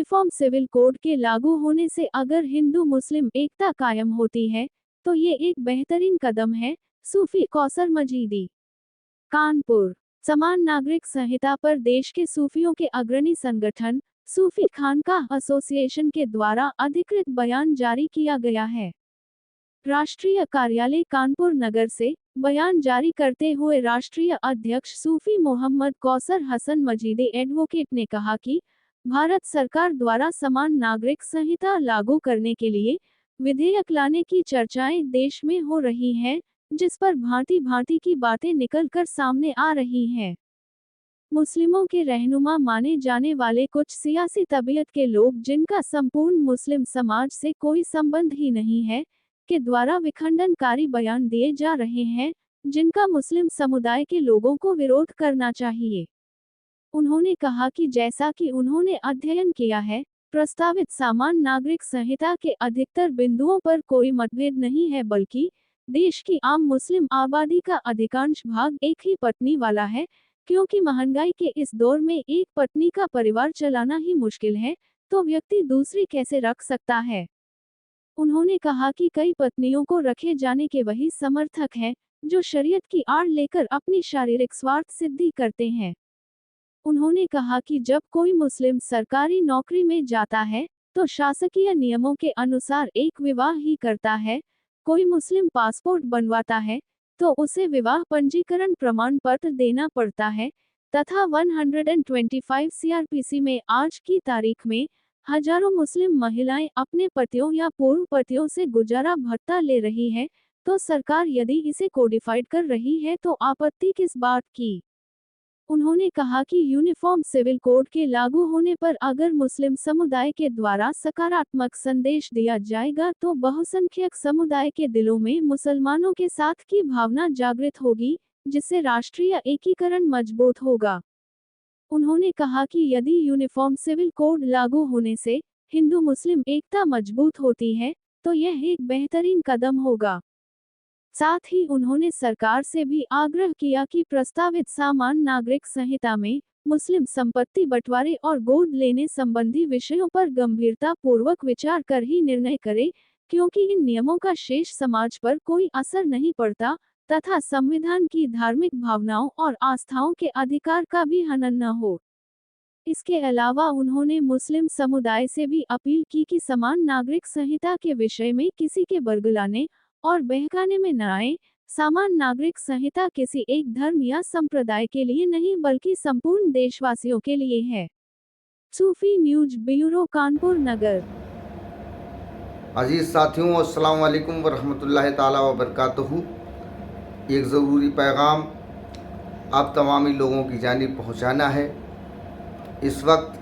Uniform civil code के लागू होने से अगर हिंदू मुस्लिम एकता कायम होती है तो ये एक बेहतरीन कदम है। सूफी कौसर मजीदी, कानपुर। समान नागरिक संहिता पर देश के सूफियों के अग्रणी संगठन सूफी खानकाह एसोसिएशन के द्वारा अधिकृत बयान जारी किया गया है। राष्ट्रीय कार्यालय कानपुर नगर से बयान जारी करते हुए राष्ट्रीय अध्यक्ष सूफी मोहम्मद कौसर हसन मजीदी एडवोकेट ने कहा कि भारत सरकार द्वारा समान नागरिक संहिता लागू करने के लिए विधेयक लाने की चर्चाएं देश में हो रही हैं, जिस पर भांति भांति की बातें निकलकर सामने आ रही हैं। मुस्लिमों के रहनुमा माने जाने वाले कुछ सियासी तबीयत के लोग, जिनका संपूर्ण मुस्लिम समाज से कोई संबंध ही नहीं है, के द्वारा विखंडनकारी बयान दिए जा रहे हैं, जिनका मुस्लिम समुदाय के लोगों को विरोध करना चाहिए। उन्होंने कहा कि जैसा कि उन्होंने अध्ययन किया है, प्रस्तावित समान नागरिक संहिता के अधिकतर बिंदुओं पर कोई मतभेद नहीं है, बल्कि देश की आम मुस्लिम आबादी का अधिकांश भाग एक ही पत्नी वाला है, क्योंकि महंगाई के इस दौर में एक पत्नी का परिवार चलाना ही मुश्किल है, तो व्यक्ति दूसरी कैसे रख सकता है। उन्होंने कहा कि कई पत्नियों को रखे जाने के वही समर्थक हैं, जो शरीयत की आड़ लेकर अपनी शारीरिक स्वार्थ सिद्धि करते हैं। उन्होंने कहा कि जब कोई मुस्लिम सरकारी नौकरी में जाता है, तो शासकीय नियमों के अनुसार एक विवाह ही करता है। कोई मुस्लिम पासपोर्ट बनवाता है, तो उसे विवाह पंजीकरण प्रमाण पत्र देना पड़ता है, तथा 125 सीआरपीसी में आज की तारीख में हजारों मुस्लिम महिलाएं अपने पतियों या पूर्व पतियों से गुजारा भत्ता ले रही है, तो सरकार यदि इसे कोडिफाइड कर रही है तो आपत्ति किस बात की। उन्होंने कहा कि यूनिफॉर्म सिविल कोड के लागू होने पर अगर मुस्लिम समुदाय के द्वारा सकारात्मक संदेश दिया जाएगा तो बहुसंख्यक समुदाय के दिलों में मुसलमानों के साथ की भावना जागृत होगी, जिससे राष्ट्रीय एकीकरण मजबूत होगा। उन्होंने कहा कि यदि यूनिफॉर्म सिविल कोड लागू होने से हिंदू मुस्लिम एकता मजबूत होती है, तो यह एक बेहतरीन कदम होगा। साथ ही उन्होंने सरकार से भी आग्रह किया कि प्रस्तावित समान नागरिक संहिता में मुस्लिम संपत्ति बंटवारे और गोद लेने संबंधी विषयों पर गंभीरता पूर्वक विचार कर ही निर्णय करे, क्योंकि इन नियमों का शेष समाज पर कोई असर नहीं पड़ता तथा संविधान की धार्मिक भावनाओं और आस्थाओं के अधिकार का भी हनन न हो। इसके अलावा उन्होंने मुस्लिम समुदाय से भी अपील की कि समान नागरिक संहिता के विषय में किसी के बरगलाने और बहकाने में न आए। समान नागरिक संहिता किसी एक धर्म या संप्रदाय के लिए नहीं, बल्कि संपूर्ण देशवासियों के लिए है। सूफी न्यूज ब्यूरो, कानपुर नगर। अजीज साथियों, अस्सलाम वालेकुम वरहमतुल्लाहि ताला वबरकातुहू। एक ज़रूरी पैगाम आप तमामी लोगों की जानिब पहुँचाना है। इस वक्त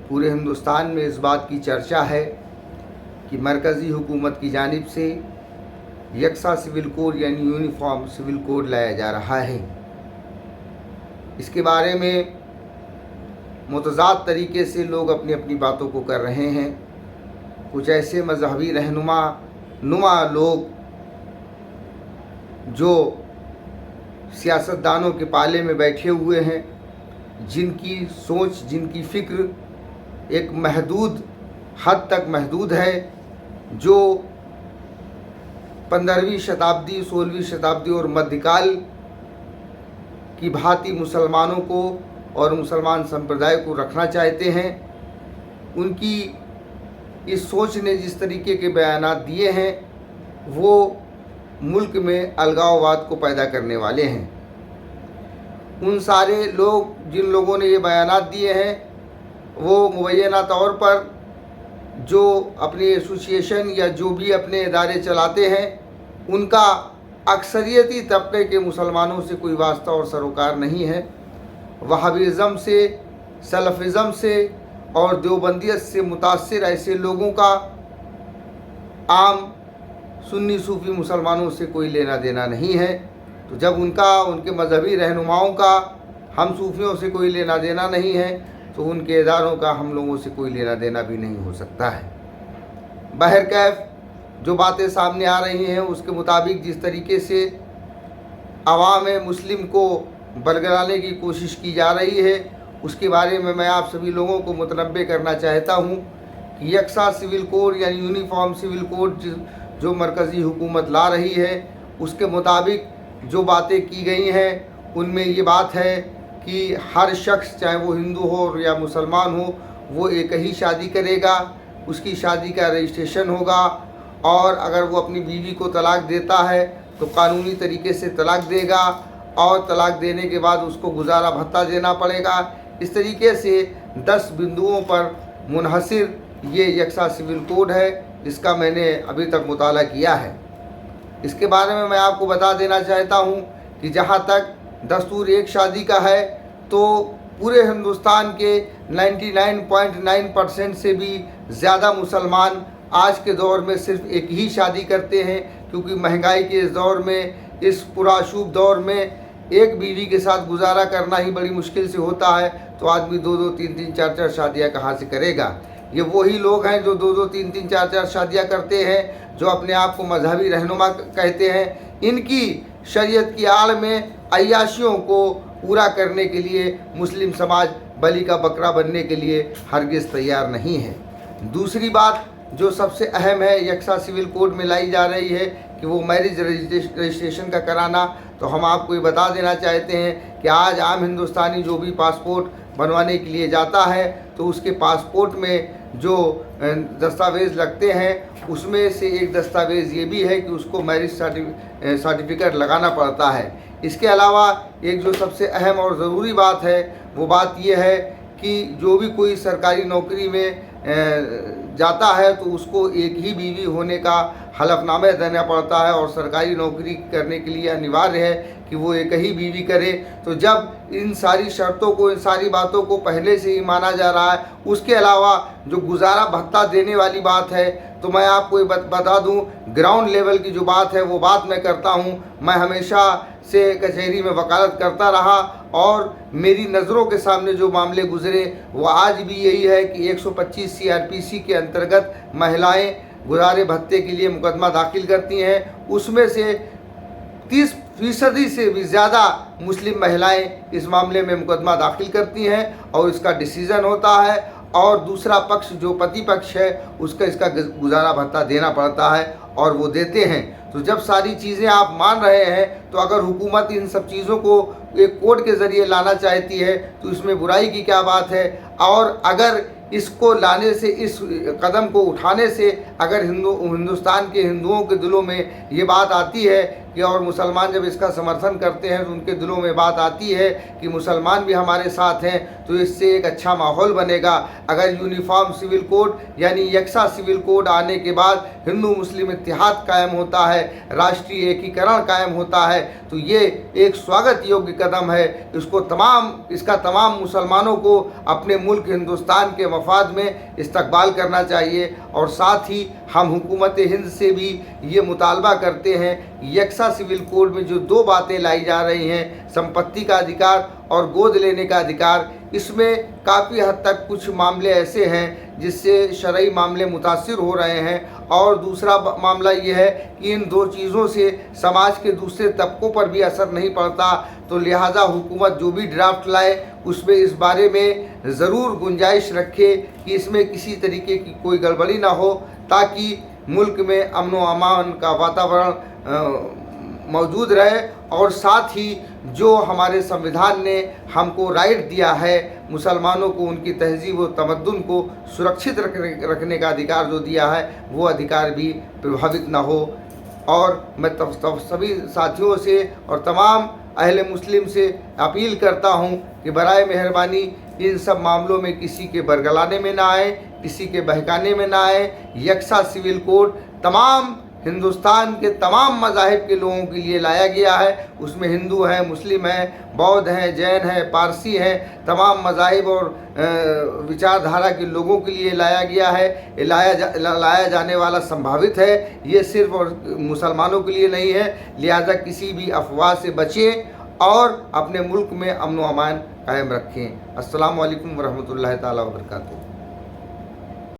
पूरे हिंदुस्तान में इस बात की चर्चा है कि मरकज़ी हुकूमत की जानिब से यकसा सिविल कोड यानी यूनिफॉर्म सिविल कोड लाया जा रहा है। इसके बारे में मुतज़ाद तरीके से लोग अपनी अपनी बातों को कर रहे हैं। कुछ ऐसे मजहबी रहनुमा लोग जो सियासतदानों के पाले में बैठे हुए हैं, जिनकी सोच, जिनकी फ़िक्र एक महदूद हद तक महदूद है, जो 15वीं शताब्दी, 16वीं शताब्दी और मध्यकाल की भांति मुसलमानों को और मुसलमान संप्रदाय को रखना चाहते हैं, उनकी इस सोच ने जिस तरीके के बयानात दिए हैं वो मुल्क में अलगाववाद को पैदा करने वाले हैं। उन सारे लोग, जिन लोगों ने ये बयानात दिए हैं, वो मुबैना तौर पर जो अपने एसोसिएशन या जो भी अपने इदारे चलाते हैं, उनका अक्सरियती तबके के मुसलमानों से कोई वास्ता और सरोकार नहीं है। वहाबिज़म से, सलफ़िज़म से और देवबंदियत से मुतासिर ऐसे लोगों का आम सुन्नी सूफ़ी मुसलमानों से कोई लेना देना नहीं है। तो जब उनके मजहबी रहनुमाओं का हम सूफ़ियों से कोई लेना देना नहीं है, तो उनके इदारों का हम लोगों से कोई लेना देना भी नहीं हो सकता है। बहरकैफ जो बातें सामने आ रही हैं उसके मुताबिक जिस तरीके से अवाम मुस्लिम को बरगलाने की कोशिश की जा रही है, उसके बारे में मैं आप सभी लोगों को मुतनब्बे करना चाहता हूँ कि यकसा सिविल कोड यानी यूनिफॉर्म सिविल कोड जो मरकज़ी हुकूमत ला रही है, उसके मुताबिक जो बातें की गई हैं उनमें ये बात है कि हर शख्स, चाहे वो हिंदू हो या मुसलमान हो, वो एक ही शादी करेगा, उसकी शादी का रजिस्ट्रेशन होगा, और अगर वो अपनी बीवी को तलाक देता है तो कानूनी तरीके से तलाक देगा, और तलाक देने के बाद उसको गुजारा भत्ता देना पड़ेगा। इस तरीके से 10 बिंदुओं पर मुनहसिर ये यकसा सिविल कोड है जिसका मैंने अभी तक मुताला किया है। इसके बारे में मैं आपको बता देना चाहता हूँ कि जहाँ तक दस्तूर एक शादी का है तो पूरे हिंदुस्तान के 99.9% से भी ज़्यादा मुसलमान आज के दौर में सिर्फ एक ही शादी करते हैं, क्योंकि महंगाई के इस दौर में, इस पुराशुभ दौर में एक बीवी के साथ गुजारा करना ही बड़ी मुश्किल से होता है, तो आदमी 2-2, 3-3, 4-4 शादियाँ कहाँ से करेगा। ये वही लोग हैं जो 2-2, 3-3, 4-4 शादियाँ करते हैं, जो अपने आप को मजहबी रहनुमा कहते हैं। इनकी शरीयत की आड़ में अय्याशियों को पूरा करने के लिए मुस्लिम समाज बलि का बकरा बनने के लिए हरगिज़ तैयार नहीं है। दूसरी बात जो सबसे अहम है यकसा सिविल कोड में लाई जा रही है कि वो मैरिज रजिस्ट्रेशन का कराना। तो हम आपको ये बता देना चाहते हैं कि आज आम हिंदुस्तानी जो भी पासपोर्ट बनवाने के लिए जाता है तो उसके पासपोर्ट में जो दस्तावेज़ लगते हैं उसमें से एक दस्तावेज़ ये भी है कि उसको मैरिज सर्टिफिकेट लगाना पड़ता है। इसके अलावा एक जो सबसे अहम और ज़रूरी बात है वो बात यह है कि जो भी कोई सरकारी नौकरी में जाता है तो उसको एक ही बीवी होने का हलफनामा देना पड़ता है, और सरकारी नौकरी करने के लिए अनिवार्य है कि वो एक ही बीवी करे। तो जब इन सारी शर्तों को, इन सारी बातों को पहले से ही माना जा रहा है, उसके अलावा जो गुजारा भत्ता देने वाली बात है, तो मैं आपको ये बता दूं, ग्राउंड लेवल की जो बात है वो बात मैं करता हूं। मैं हमेशा से कचहरी में वकालत करता रहा और मेरी नज़रों के सामने जो मामले गुजरे वो आज भी यही है कि 125 CRPC के अंतर्गत महिलाएं गुजारे भत्ते के लिए मुकदमा दाखिल करती हैं। उसमें से 30% से भी ज़्यादा मुस्लिम महिलाएं इस मामले में मुकदमा दाखिल करती हैं और इसका डिसीज़न होता है, और दूसरा पक्ष जो पति पक्ष है उसका इसका गुजारा भत्ता देना पड़ता है और वो देते हैं। तो जब सारी चीज़ें आप मान रहे हैं तो अगर हुकूमत इन सब चीज़ों को एक कोड के ज़रिए लाना चाहती है तो इसमें बुराई की क्या बात है। और अगर इसको लाने से, इस कदम को उठाने से अगर हिंदुस्तान के हिंदुओं के दिलों में ये बात आती है कि, और मुसलमान जब इसका समर्थन करते हैं तो उनके दिलों में बात आती है कि मुसलमान भी हमारे साथ हैं, तो इससे एक अच्छा माहौल बनेगा। अगर यूनिफॉर्म सिविल कोड यानी यकसा सिविल कोड आने के बाद हिंदू मुस्लिम इत्तेहाद कायम होता है, राष्ट्रीय एकीकरण कायम होता है, तो ये एक स्वागत योग्य कदम है। इसका तमाम मुसलमानों को अपने मुल्क हिंदुस्तान के मफाद में इस्तकबाल करना चाहिए। और साथ ही हम हुकूमत हिंद से भी ये मुतालबा करते हैं, यकसा सिविल कोड में जो 2 बातें लाई जा रही हैं, संपत्ति का अधिकार और गोद लेने का अधिकार, इसमें काफ़ी हद तक कुछ मामले ऐसे हैं जिससे शरई मामले मुतासिर हो रहे हैं। और दूसरा मामला ये है कि इन 2 चीज़ों से समाज के दूसरे तबकों पर भी असर नहीं पड़ता, तो लिहाजा हुकूमत जो भी ड्राफ्ट लाए उसमें इस बारे में ज़रूर गुंजाइश रखे कि इसमें किसी तरीके की कोई गड़बड़ी ना हो, ताकि मुल्क में अमन व अमान का वातावरण मौजूद रहे। और साथ ही जो हमारे संविधान ने हमको राइट दिया है, मुसलमानों को उनकी तहजीब व तमद्दुन को सुरक्षित रखने का अधिकार जो दिया है, वो अधिकार भी प्रभावित ना हो। और मैं सभी साथियों से और तमाम अहले मुस्लिम से अपील करता हूँ कि बराए मेहरबानी इन सब मामलों में किसी के बरगलाने में ना आए, किसी के बहकाने में ना आए। यकसा सिविल कोड तमाम हिंदुस्तान के तमाम मज़ाहिब के लोगों के लिए लाया गया है। उसमें हिंदू हैं, मुस्लिम हैं, बौद्ध हैं, जैन हैं, पारसी हैं, तमाम मज़ाहिब और विचारधारा के लोगों के लिए लाया गया है। लाया जाने वाला संभावित है, ये सिर्फ और मुसलमानों के लिए नहीं है। लिहाजा किसी भी अफवाह से बचें और अपने मुल्क में अमन व अमान कायम रखें। अस्सलामु अलैकुम वरहमतुल्लाहि ताला वबरकातुहू।